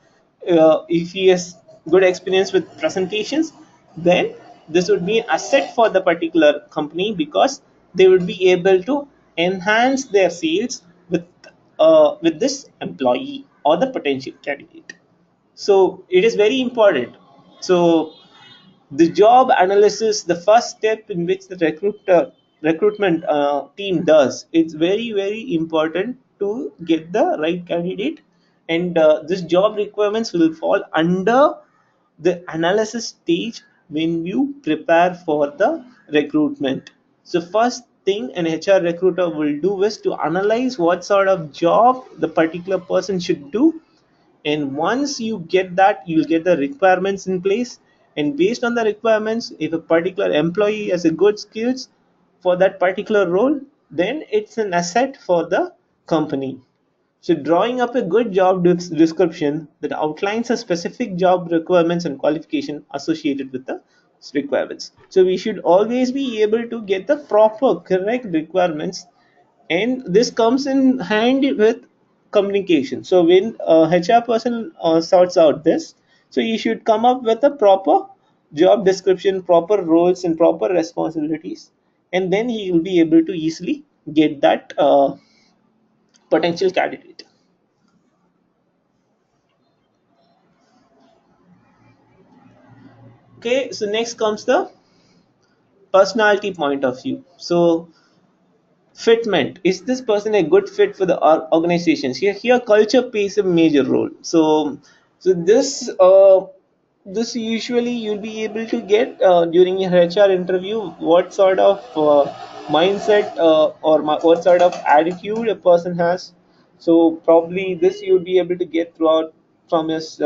if he has good experience with presentations, then this would be an asset for the particular company, because they would be able to enhance their sales with this employee or the potential candidate. So it is very important. So the job analysis, the first step in which the recruitment team does, it's very important to get the right candidate. And this job requirements will fall under the analysis stage when you prepare for the recruitment. So first thing an HR recruiter will do is to analyze what sort of job the particular person should do, and once you get that, you'll get the requirements in place, and based on the requirements, if a particular employee has a good skills for that particular role, then it's an asset for the company. So drawing up a good job description that outlines the specific job requirements and qualification associated with the requirements. So we should always be able to get the proper correct requirements, and this comes in hand with communication. So when a HR person sorts out this, so you should come up with a proper job description, proper roles and proper responsibilities, and then he will be able to easily get that potential candidate. Okay, so next comes the personality point of view. So fitment, is this person a good fit for the organizations? Here culture plays a major role. So this usually you'll be able to get during your HR interview, what sort of mindset what sort of attitude a person has. So probably this you'll be able to get throughout from his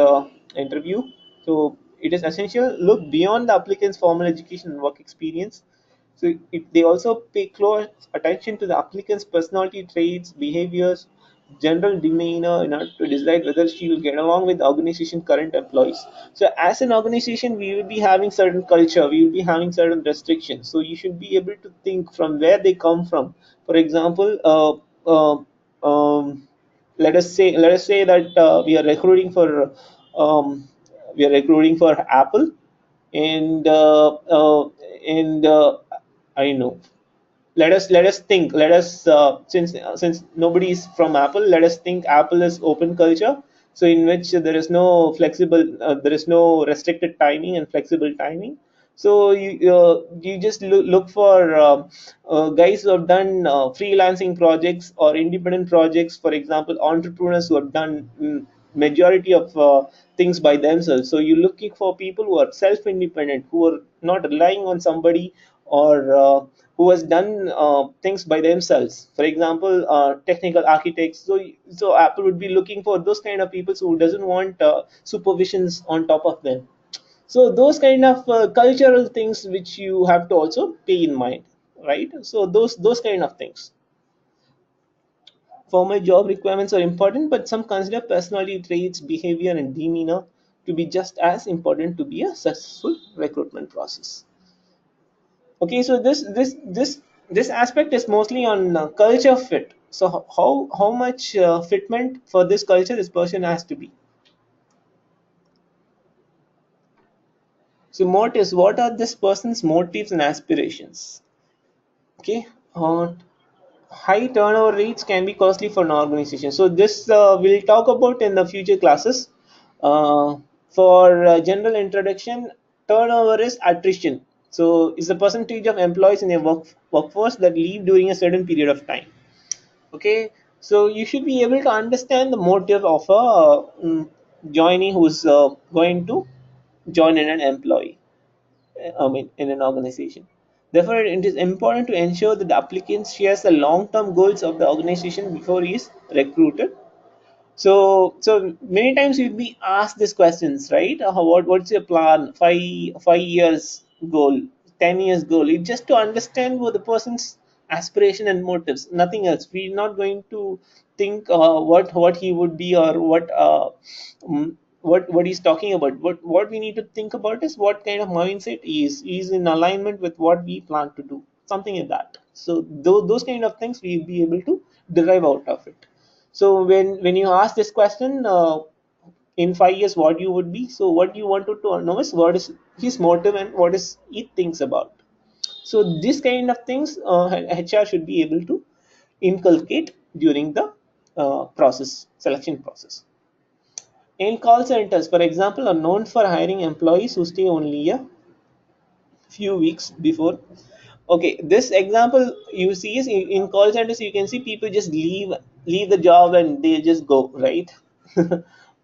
interview. So it is essential look beyond the applicant's formal education and work experience. So they also pay close attention to the applicant's personality traits, behaviors, general demeanor in order to decide whether she will get along with the organization current employees. So as an organization, we will be having certain culture, we will be having certain restrictions. So you should be able to think from where they come from. For example, let us say that um, we are recruiting for Apple, and I know. Let us think. Let us since nobody is from Apple, let us think Apple is open culture. So in which there is no restricted timing and flexible timing. So you just look for guys who have done freelancing projects or independent projects, for example entrepreneurs who have done majority of things by themselves. So you're looking for people who are self-independent, who are not relying on somebody, or who has done things by themselves. For example, technical architects. So Apple would be looking for those kind of people who doesn't want supervisions on top of them. So those kind of cultural things which you have to also pay in mind, right? So those kind of things. Formal job requirements are important, but some consider personality traits, behavior, and demeanor to be just as important to be a successful recruitment process. Okay, so this aspect is mostly on culture fit. So how much fitment for this culture this person has to be. So motives, what are this person's motives and aspirations? Okay, high turnover rates can be costly for an organization. So this we'll talk about in the future classes. For general introduction, turnover is attrition. So it's the percentage of employees in a workforce that leave during a certain period of time. Okay, so you should be able to understand the motive of a joinee who's going to join in an employee. I mean, in an organization. Therefore, it is important to ensure that the applicant shares the long-term goals of the organization before he is recruited. So many times you'll be asked these questions, right? What's your plan? 5 years goal, 10 years goal. It's just to understand what the person's aspiration and motives, nothing else. We're not going to think what he would be, or mm, what he's talking about. What we need to think about is what kind of mindset is in alignment with what we plan to do, something like that. So those kind of things we'll be able to derive out of it. So when you ask this question, in 5 years what you would be, so what you wanted to know is what is his motive and what is he thinks about. So this kind of things HR should be able to inculcate during the selection process. In call centers, for example, are known for hiring employees who stay only a few weeks before. Okay, this example you see is in call centers. You can see people just leave the job and they just go, right?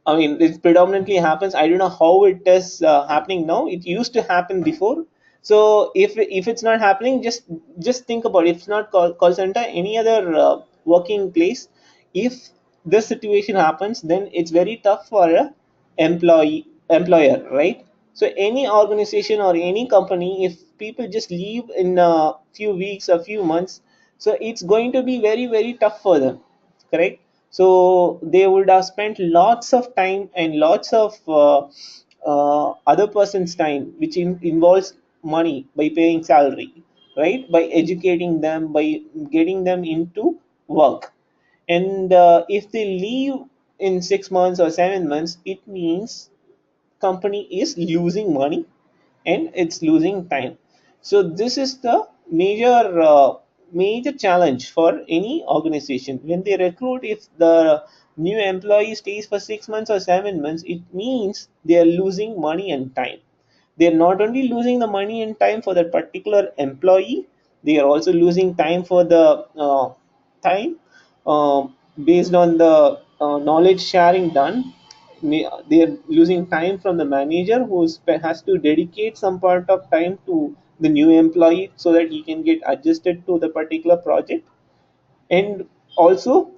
I mean, it predominantly happens. I don't know how it is happening now. It used to happen before. So if it's not happening, just think about it. If it's not call center, any other working place, if this situation happens, then it's very tough for a employer, right? So any organization or any company, if people just leave in a few weeks, a few months, so it's going to be very very tough for them, correct? So they would have spent lots of time and lots of other person's time, which involves money, by paying salary, right, by educating them, by getting them into work. And if they leave in 6 months or 7 months, it means company is losing money and it's losing time. So this is the major challenge for any organization when they recruit. If the new employee stays for 6 months or 7 months, it means they are losing money and time. They are not only losing the money and time for that particular employee, they are also losing time for the time uh, based on the knowledge sharing done. They are losing time from the manager who has to dedicate some part of time to the new employee so that he can get adjusted to the particular project. And also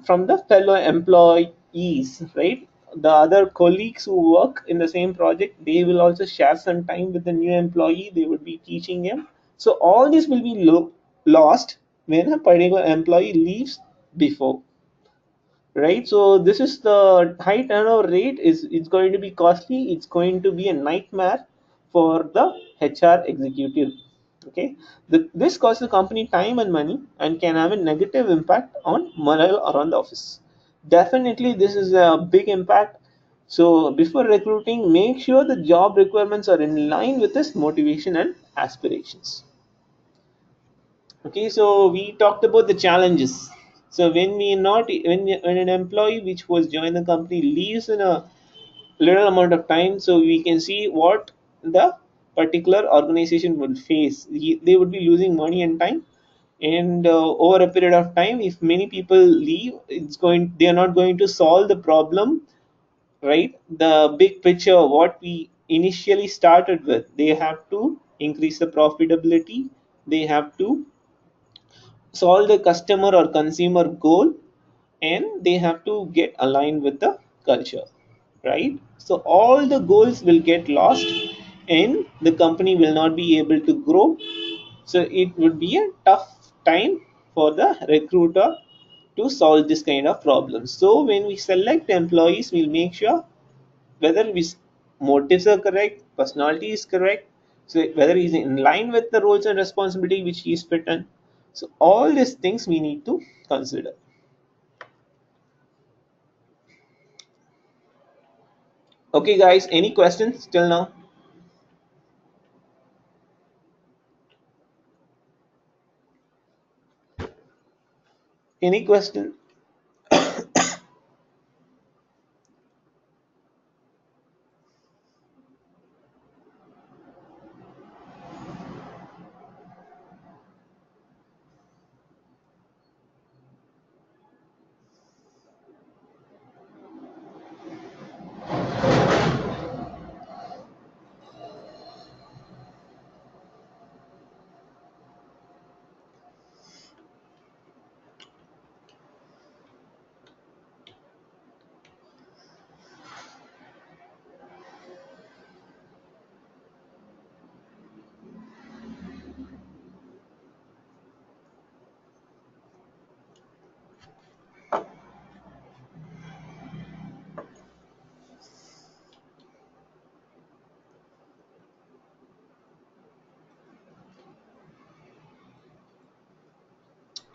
from the fellow employees, right? The other colleagues who work in the same project, they will also share some time with the new employee. They would be teaching him. So all this will be lost when a particular employee leaves before, right? So this is the high turnover rate. Is it's going to be costly, it's going to be a nightmare for the HR executive. Okay, this costs the company time and money and can have a negative impact on morale around the office. Definitely this is a big impact. So before recruiting, make sure the job requirements are in line with his motivation and aspirations. Okay, so we talked about the challenges. So when an employee which was joined the company leaves in a little amount of time, so we can see what the particular organization would face. They would be losing money and time, and over a period of time, if many people leave, they are not going to solve the problem, right? The big picture, what we initially started with, they have to increase the profitability, they have to solve the customer or consumer goal, and they have to get aligned with the culture, right? So all the goals will get lost and the company will not be able to grow. So it would be a tough time for the recruiter to solve this kind of problems. So when we select employees, we'll make sure whether his motives are correct, personality is correct, so whether he's in line with the roles and responsibility which he is fit in. So all these things we need to consider. Okay, guys, any questions till now? Any question?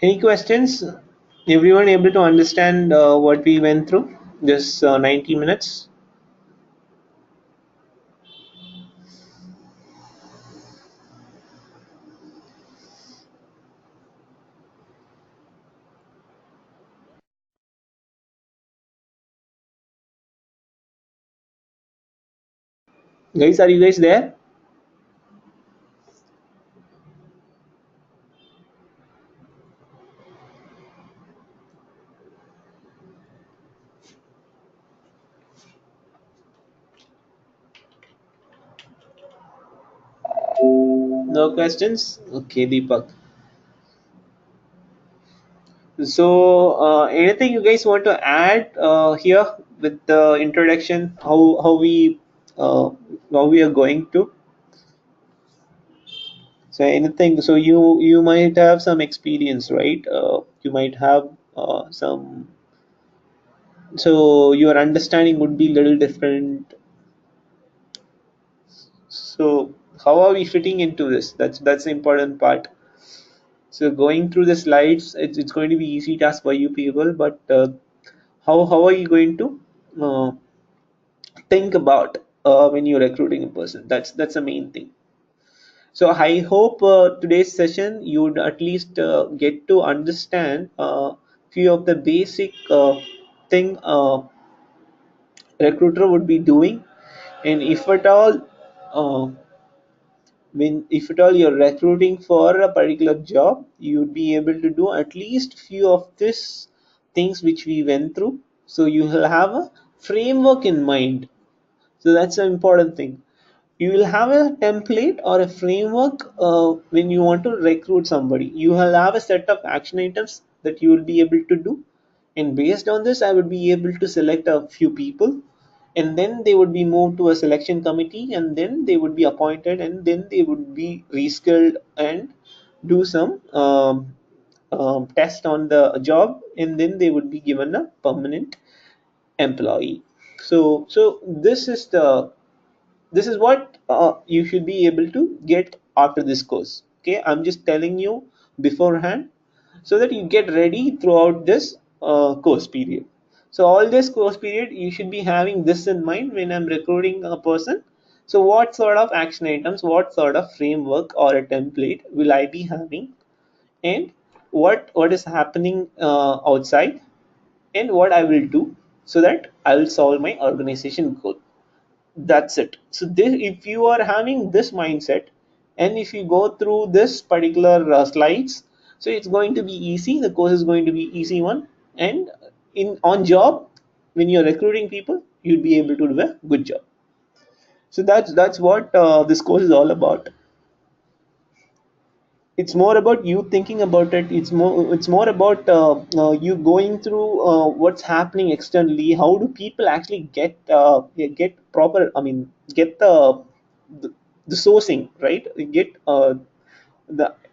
Any questions? Everyone able to understand what we went through this 90 minutes? Guys, are you guys there? No questions? Okay, Deepak. So, anything you guys want to add here with the introduction? Uh, how we are going to? So anything? So you might have some experience, right? You might have some. So your understanding would be a little different. So how are we fitting into this? That's the important part. So going through the slides, it's going to be easy task for you people, but how are you going to uh, think about when you're recruiting a person? That's the main thing. So I hope today's session you would at least get to understand few of the basic thing recruiter would be doing, and if at all uh, when if at all you're recruiting for a particular job, you'd be able to do at least few of these things which we went through. So you will have a framework in mind. So that's an important thing. You will have a template or a framework when you want to recruit somebody. You will have a set of action items that you will be able to do, and based on this I would be able to select a few people, and then they would be moved to a selection committee, and then they would be appointed, and then they would be reskilled and do some test on the job, and then they would be given a permanent employee. So this is what you should be able to get after this course. Okay, I'm just telling you beforehand so that you get ready throughout this course period. So all this course period you should be having this in mind when I'm recruiting a person. So what sort of action items, what sort of framework or a template will I be having, and what is happening outside, and what I will do so that I will solve my organization goal. That's it. So this, if you are having this mindset, and if you go through this particular slides, so it's going to be easy. The course is going to be easy one, and in on job, when you're recruiting people, you'll be able to do a good job. So that's what this course is all about. It's more about you thinking about it. It's more about you going through what's happening externally. How do people actually get proper, I mean, get the, the sourcing, right? Get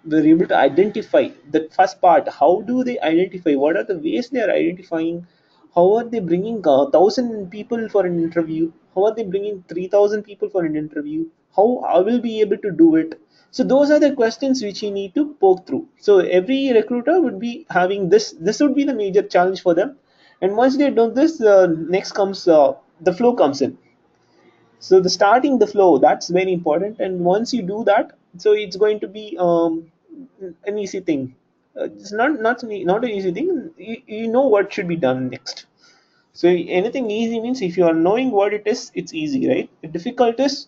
they're able to identify that first part. How do they identify? What are the ways they are identifying? How are they bringing 1,000 people for an interview? How are they bringing 3,000 people for an interview? How I will be able to do it? So those are the questions which you need to poke through. So every recruiter would be having this would be the major challenge for them. And once they do this, next comes the flow comes in. So the starting the flow, that's very important. And once you do that, so it's going to be an easy thing. It's not an easy thing. You know what should be done next. So anything easy means if you are knowing what it is, it's easy, right? The difficult is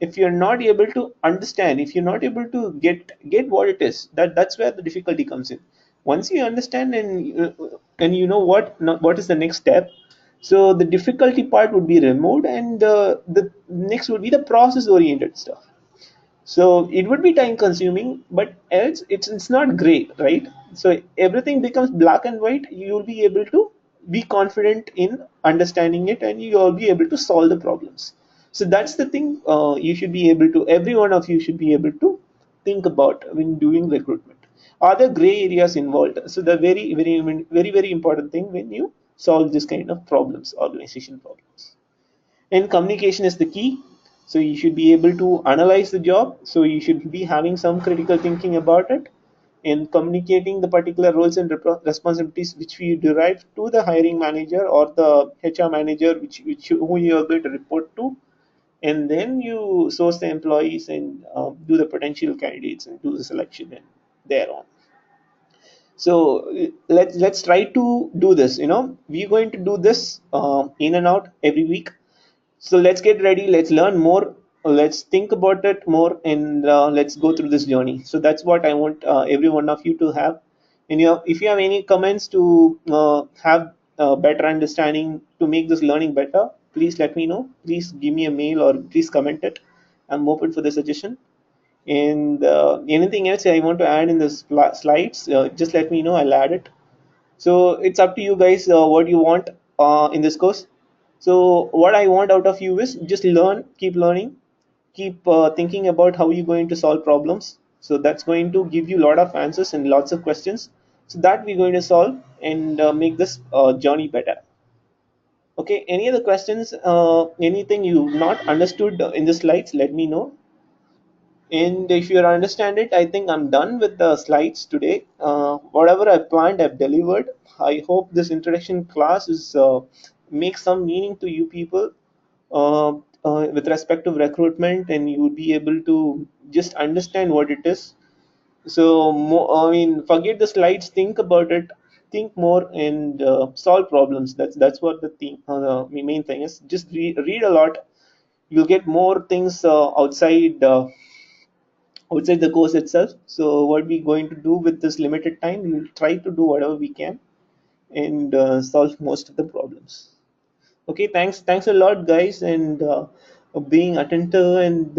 if you're not able to understand, if you're not able to get what it is, that's where the difficulty comes in. Once you understand and you know what is the next step, so the difficulty part would be removed, and the next would be the process oriented stuff. So it would be time consuming, but else it's not gray, right? So everything becomes black and white. You will be able to be confident in understanding it, and you will be able to solve the problems. So that's the thing. You should be able to, every one of you should be able to think about when doing recruitment. Are there gray areas involved? So the very important thing when you solve this kind of problems, organization problems. And communication is the key. So you should be able to analyze the job. So you should be having some critical thinking about it, and communicating the particular roles and responsibilities which we derive to the hiring manager or the HR manager, which who you are going to report to. And then you source the employees and do the potential candidates and do the selection and thereon. So let's try to do this. We're going to do this in and out every week. So let's get ready. Let's learn more. Let's think about it more, and let's go through this journey. So that's what I want every one of you to have. And if you have any comments to have better understanding to make this learning better, please let me know. Please give me a mail or please comment it. I'm open for the suggestion. And anything else I want to add in the slides, just let me know. I'll add it. So it's up to you guys what you want in this course. So what I want out of you is just learn, keep learning, keep thinking about how you're going to solve problems. So that's going to give you a lot of answers and lots of questions, so that we're going to solve and make this journey better. Okay, any other questions, anything you've not understood in the slides, let me know. And if you understand it, I think I'm done with the slides today. Whatever I planned, I've delivered. I hope this introduction class is makes some meaning to you people with respect to recruitment, and you would be able to just understand what it is. So, I mean, forget the slides. Think about it. Think more and solve problems. That's what the thing, the main thing is. Just read a lot. You'll get more things outside the course itself. So what we going to do with this limited time, we will try to do whatever we can and solve most of the problems. Okay, thanks a lot, guys, and being attentive and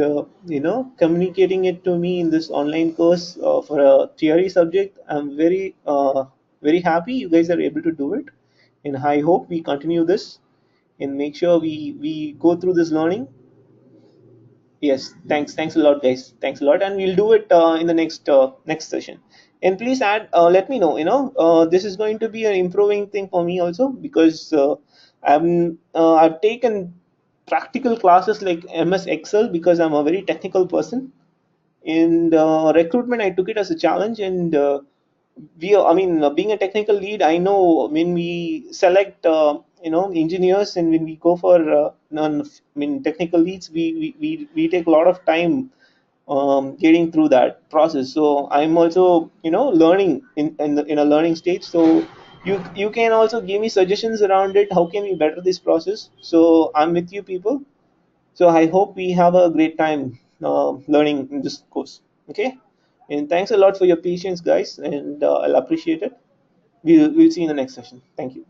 communicating it to me in this online course for a theory subject. I'm very happy you guys are able to do it, and I hope we continue this and make sure we go through this learning. Yes, thanks a lot, guys. Thanks a lot, and we'll do it in the next session. And please add, let me know. This is going to be an improving thing for me also, because I've taken practical classes like MS Excel because I'm a very technical person. In recruitment, I took it as a challenge, and I mean, being a technical lead, I know when we select, engineers, and when we go for, I mean, technical leads, we take a lot of time getting through that process. So I'm also, learning in a learning stage. So you can also give me suggestions around it. How can we better this process? So I'm with you, people. So I hope we have a great time learning in this course. Okay, and thanks a lot for your patience, guys, and I'll appreciate it. We'll see you in the next session. Thank you.